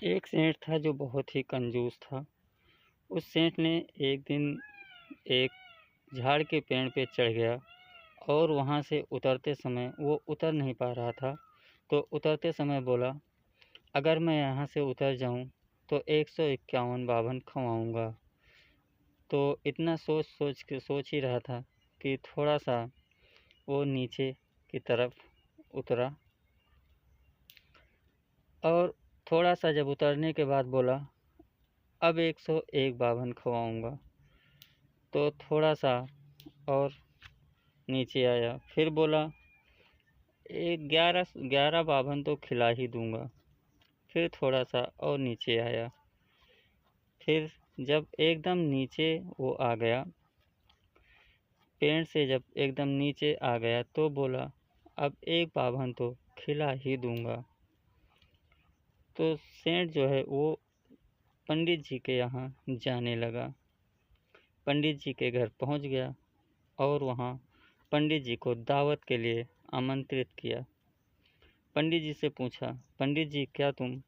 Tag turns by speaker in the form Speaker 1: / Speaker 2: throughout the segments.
Speaker 1: एक सेठ था जो बहुत ही कंजूस था। उस सेठ ने एक दिन एक झाड़ के पेड़ पे चढ़ गया और वहाँ से उतरते समय वो उतर नहीं पा रहा था, तो उतरते समय बोला, अगर मैं यहाँ से उतर जाऊँ तो 151 बाभन खवाऊँगा। तो इतना सोच ही रहा था कि थोड़ा सा वो नीचे की तरफ उतरा और थोड़ा सा जब उतरने के बाद बोला, अब 101 बाभन खवाऊँगा। तो थोड़ा सा और नीचे आया, फिर बोला, एक 11 बाभन तो खिला ही दूँगा। फिर थोड़ा सा और नीचे आया, फिर जब एकदम नीचे वो आ गया, पेड़ से जब एकदम नीचे आ गया तो बोला, अब 1 बाभन तो खिला ही दूँगा। तो सेठ जो है वो पंडित जी के यहाँ जाने लगा। पंडित जी के घर पहुँच गया और वहाँ पंडित जी को दावत के लिए आमंत्रित किया। पंडित जी से पूछा, पंडित जी क्या तुम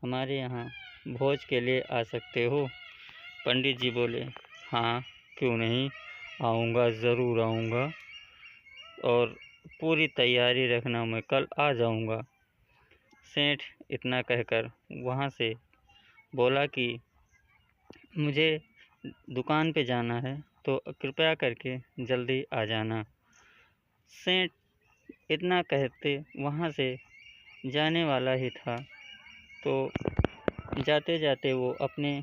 Speaker 1: हमारे यहाँ भोज के लिए आ सकते हो? पंडित जी बोले, हाँ क्यों नहीं, आऊँगा, ज़रूर आऊँगा और पूरी तैयारी रखना, मैं कल आ जाऊँगा। सेठ इतना कहकर वहाँ से बोला कि मुझे दुकान पे जाना है, तो कृपया करके जल्दी आ जाना। सेठ इतना कहते वहाँ से जाने वाला ही था, तो जाते जाते वो अपने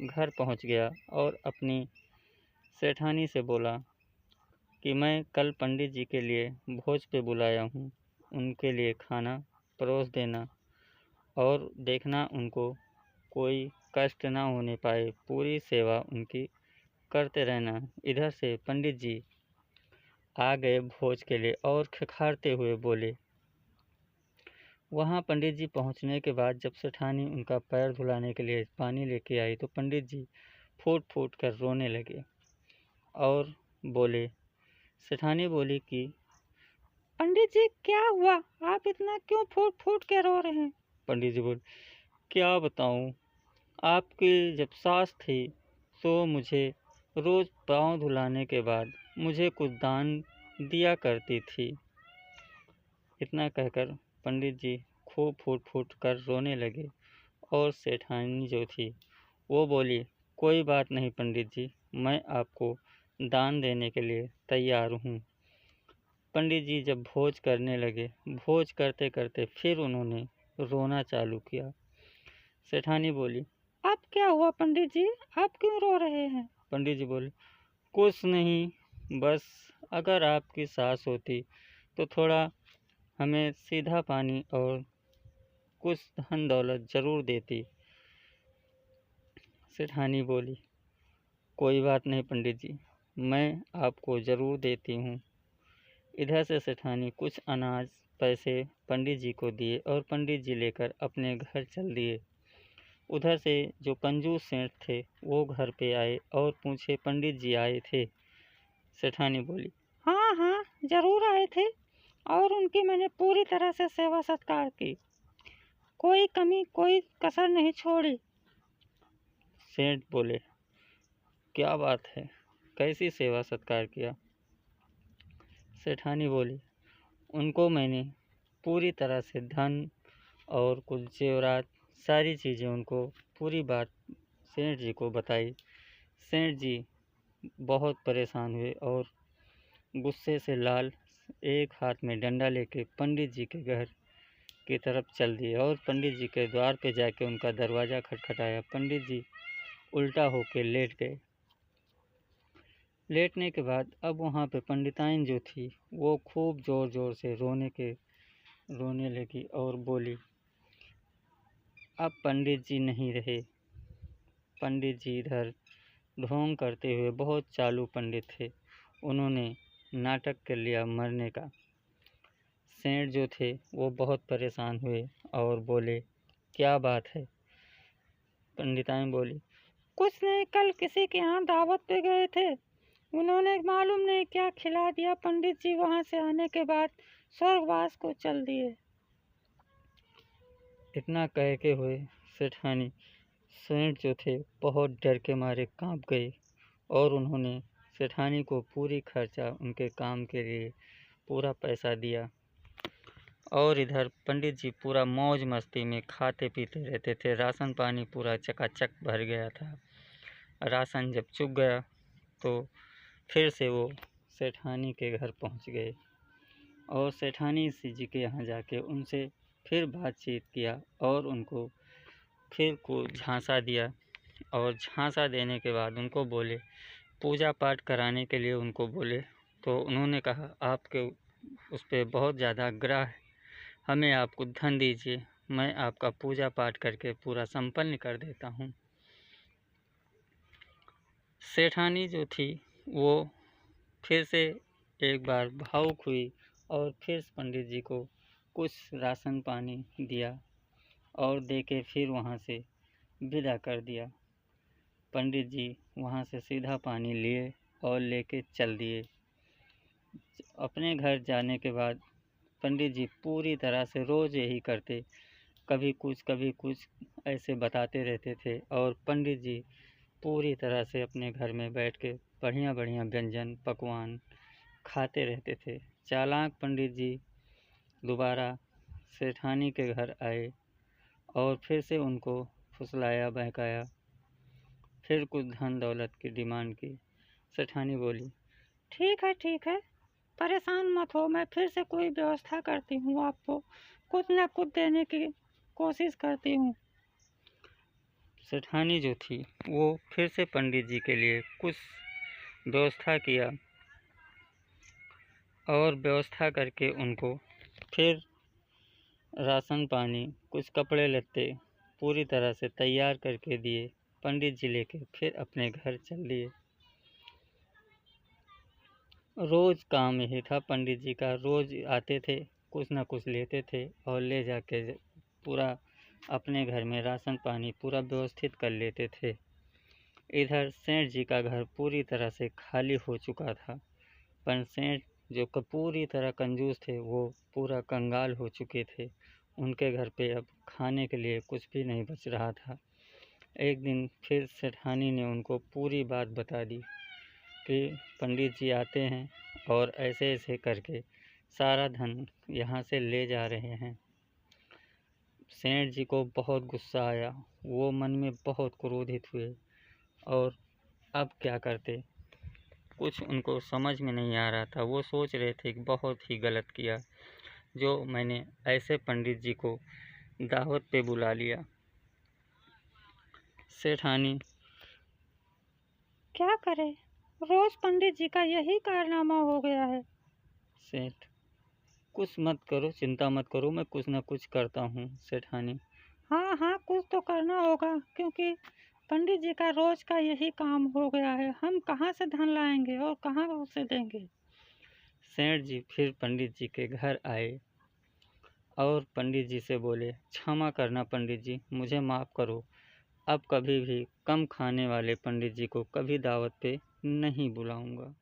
Speaker 1: घर पहुँच गया और अपनी सेठानी से बोला कि मैं कल पंडित जी के लिए भोज पे बुलाया हूँ, उनके लिए खाना परोस देना और देखना उनको कोई कष्ट ना होने पाए, पूरी सेवा उनकी करते रहना। इधर से पंडित जी आ गए भोज के लिए और खिखारते हुए बोले। वहाँ पंडित जी पहुँचने के बाद जब सेठानी उनका पैर धुलाने के लिए पानी लेके आई तो पंडित जी फूट फूट कर रोने लगे और बोले। सेठानी बोली कि पंडित जी क्या हुआ, आप इतना क्यों फूट फूट के रो रहे हैं? पंडित जी बोले, क्या बताऊँ, आपकी जब सास थी तो मुझे रोज़ पाँव धुलाने के बाद मुझे कुछ दान दिया करती थी। इतना कहकर पंडित जी खूब फूट फूट कर रोने लगे और सेठानी जो थी वो बोली, कोई बात नहीं पंडित जी, मैं आपको दान देने के लिए तैयार हूँ। पंडित जी जब भोज करने लगे, भोज करते करते फिर उन्होंने रोना चालू किया। सेठानी बोली, अब क्या हुआ पंडित जी, आप क्यों रो रहे हैं? पंडित जी बोले, कुछ नहीं, बस अगर आपकी सास होती तो थोड़ा हमें सीधा पानी और कुछ धन दौलत ज़रूर देती। सेठानी बोली, कोई बात नहीं पंडित जी, मैं आपको ज़रूर देती हूँ। इधर से सेठानी कुछ अनाज पैसे पंडित जी को दिए और पंडित जी लेकर अपने घर चल दिए। उधर से जो कंजूस सेठ थे वो घर पे आए और पूछे, पंडित जी आए थे? सेठानी बोली, हाँ हाँ ज़रूर आए थे और उनकी मैंने पूरी तरह से सेवा सत्कार की, कोई कमी कोई कसर नहीं छोड़ी। सेठ बोले, क्या बात है, कैसी सेवा सत्कार किया? सेठानी बोली, उनको मैंने पूरी तरह से धन और कुछ जेवरात, सारी चीज़ें उनको पूरी बात सेठ जी को बताई। सेठ जी बहुत परेशान हुए और गुस्से से लाल एक हाथ में डंडा लेके पंडित जी के घर की तरफ चल दिए और पंडित जी के द्वार पे जाके उनका दरवाज़ा खटखटाया। पंडित जी उल्टा होके लेट गए। लेटने के बाद अब वहाँ पे पंडिताइन जो थी वो खूब ज़ोर ज़ोर से रोने लगी और बोली, अब पंडित जी नहीं रहे। पंडित जी इधर ढोंग करते हुए, बहुत चालू पंडित थे, उन्होंने नाटक कर लिया मरने का। सेठ जो थे वो बहुत परेशान हुए और बोले, क्या बात है? पंडिताइन बोली, कुछ नहीं, कल किसी के यहाँ दावत पे गए थे, उन्होंने मालूम नहीं क्या खिला दिया, पंडित जी वहाँ से आने के बाद स्वर्गवास को चल दिए। इतना कह के हुए सेठानी सेठ जो थे बहुत डर के मारे कांप गए और उन्होंने सेठानी को पूरी खर्चा उनके काम के लिए पूरा पैसा दिया। और इधर पंडित जी पूरा मौज मस्ती में खाते पीते रहते थे। राशन पानी पूरा चकाचक भर गया था। राशन जब चुक गया तो फिर से वो सेठानी के घर पहुंच गए और सेठानी जी के यहाँ जाके उनसे फिर बातचीत किया और उनको फिर को झांसा दिया। और झांसा देने के बाद उनको बोले, पूजा पाठ कराने के लिए उनको बोले, तो उन्होंने कहा आपके उस पर बहुत ज़्यादा आग्रह है, हमें आपको धन दीजिए, मैं आपका पूजा पाठ करके पूरा संपन्न कर देता हूँ। सेठानी जो थी वो फिर से एक बार भावुक हुई और फिर पंडित जी को कुछ राशन पानी दिया और देके फिर वहाँ से विदा कर दिया। पंडित जी वहाँ से सीधा पानी लिए और लेके चल दिए। अपने घर जाने के बाद पंडित जी पूरी तरह से रोज़ यही करते, कभी कुछ ऐसे बताते रहते थे और पंडित जी पूरी तरह से अपने घर में बैठ के बढ़िया बढ़िया व्यंजन पकवान खाते रहते थे। चालाक पंडित जी दोबारा सेठानी के घर आए और फिर से उनको फुसलाया बहकाया, फिर कुछ धन दौलत की डिमांड की। सेठानी बोली, ठीक है, परेशान मत हो, मैं फिर से कोई व्यवस्था करती हूँ, आपको कुछ न कुछ देने की कोशिश करती हूँ। सेठानी जो थी वो फिर से पंडित जी के लिए कुछ व्यवस्था किया और व्यवस्था करके उनको फिर राशन पानी कुछ कपड़े लत्ते पूरी तरह से तैयार करके दिए। पंडित जी लेके फिर अपने घर चल दिए। रोज़ काम यही था पंडित जी का, रोज़ आते थे, कुछ न कुछ लेते थे और ले जाके पूरा अपने घर में राशन पानी पूरा व्यवस्थित कर लेते थे। इधर सेठ जी का घर पूरी तरह से खाली हो चुका था, पर सेठ जो पूरी तरह कंजूस थे वो पूरा कंगाल हो चुके थे। उनके घर पे अब खाने के लिए कुछ भी नहीं बच रहा था। एक दिन फिर सेठानी ने उनको पूरी बात बता दी कि पंडित जी आते हैं और ऐसे ऐसे करके सारा धन यहाँ से ले जा रहे हैं। सेठ जी को बहुत गुस्सा आया, वो मन में बहुत क्रोधित हुए और अब क्या करते, कुछ उनको समझ में नहीं आ रहा था। वो सोच रहे थे कि बहुत ही गलत किया जो मैंने ऐसे पंडित जी को दावत पे बुला लिया। सेठानी, क्या करे, रोज पंडित जी का यही कारनामा हो गया है। सेठ, कुछ मत करो, चिंता मत करो, मैं कुछ न कुछ करता हूँ। सेठानी, हाँ कुछ तो करना होगा, क्योंकि पंडित जी का रोज का यही काम हो गया है, हम कहाँ से धन लाएंगे और कहाँ उसे देंगे। सेठ जी फिर पंडित जी के घर आए और पंडित जी से बोले, क्षमा करना पंडित जी, मुझे माफ़ करो, अब कभी भी कम खाने वाले पंडित जी को कभी दावत पे नहीं बुलाऊंगा।